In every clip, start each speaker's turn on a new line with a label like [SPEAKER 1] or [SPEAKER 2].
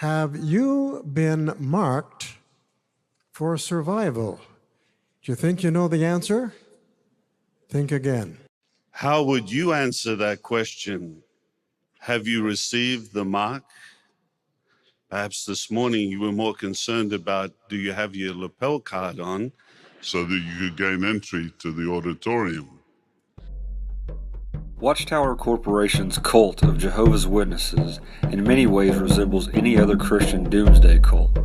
[SPEAKER 1] Have you been marked for survival? Do you think you know the answer? Think again.
[SPEAKER 2] How would you answer that question? Have you received the mark? Perhaps this morning you were more concerned about, do you have your lapel card on so that you could gain entry to the auditorium?
[SPEAKER 3] Watchtower Corporation's cult of Jehovah's Witnesses in many ways resembles any other Christian doomsday cult,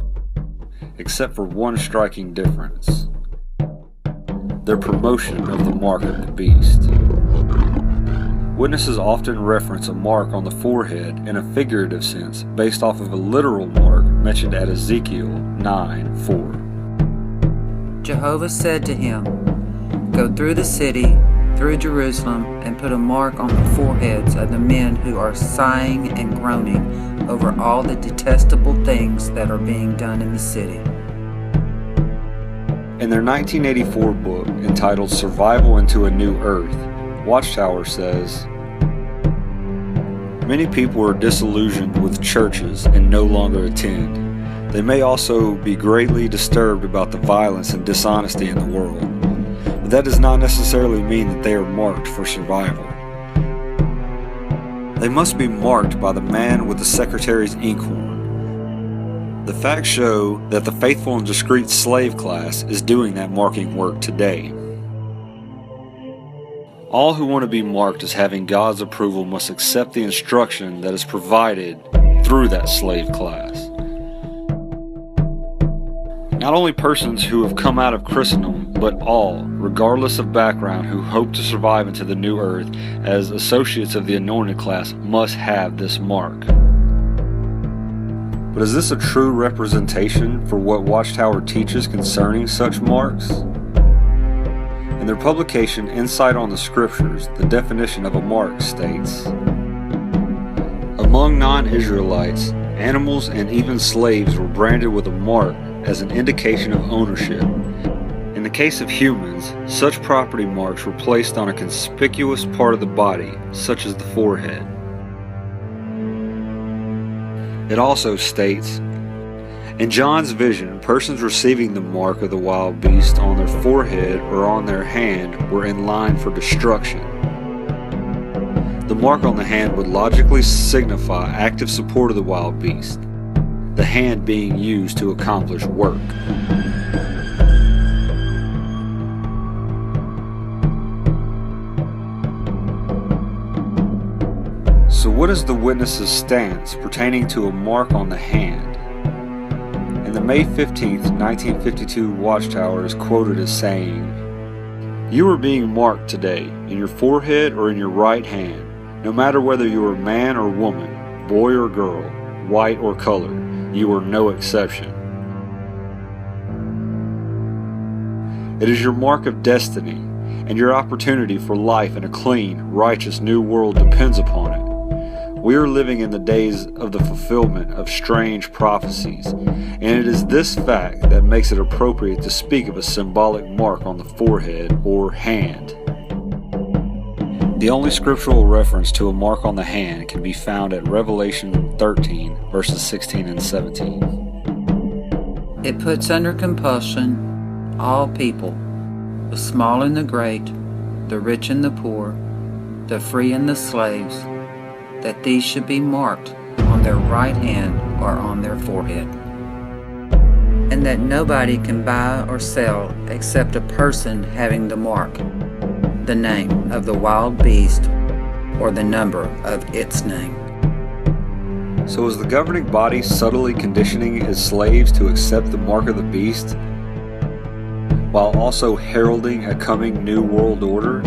[SPEAKER 3] except for one striking difference: their promotion of the mark of the beast. Witnesses often reference a mark on the forehead in a figurative sense based off of a literal mark mentioned at Ezekiel 9:4.
[SPEAKER 4] Jehovah said to him, "Go through the city, through Jerusalem, and put a mark on the foreheads of the men who are sighing and groaning over all the detestable things that are being done in the city."
[SPEAKER 3] In their 1984 book entitled Survival into a New Earth, Watchtower says, "Many people are disillusioned with churches and no longer attend. They may also be greatly disturbed about the violence and dishonesty in the world, but that does not necessarily mean that they are marked for survival. They must be marked by the man with the secretary's inkhorn. The facts show that the faithful and discreet slave class is doing that marking work today. All who want to be marked as having God's approval must accept the instruction that is provided through that slave class. Not only persons who have come out of Christendom, but all, regardless of background, who hope to survive into the new earth as associates of the anointed class must have this mark." But is this a true representation for what Watchtower teaches concerning such marks? In their publication, Insight on the Scriptures, the definition of a mark states, "Among non-Israelites, animals and even slaves were branded with a mark as an indication of ownership. In the case of humans, such property marks were placed on a conspicuous part of the body, such as the forehead." It also states, "In John's vision, persons receiving the mark of the wild beast on their forehead or on their hand were in line for destruction. The mark on the hand would logically signify active support of the wild beast, the hand being used to accomplish work." So what is the witness's stance pertaining to a mark on the hand? In the May 15th, 1952 Watchtower is quoted as saying, "You are being marked today, in your forehead or in your right hand, no matter whether you are man or woman, boy or girl, white or colored. You are no exception. It is your mark of destiny, and your opportunity for life in a clean, righteous new world depends upon it. We are living in the days of the fulfillment of strange prophecies, and it is this fact that makes it appropriate to speak of a symbolic mark on the forehead or hand." The only scriptural reference to a mark on the hand can be found at Revelation 13, verses 16 and 17.
[SPEAKER 4] "It puts under compulsion all people, the small and the great, the rich and the poor, the free and the slaves, that these should be marked on their right hand or on their forehead, and that nobody can buy or sell except a person having the mark, the name of the wild beast, or the number of its name."
[SPEAKER 3] So is the governing body subtly conditioning its slaves to accept the mark of the beast, while also heralding a coming new world order?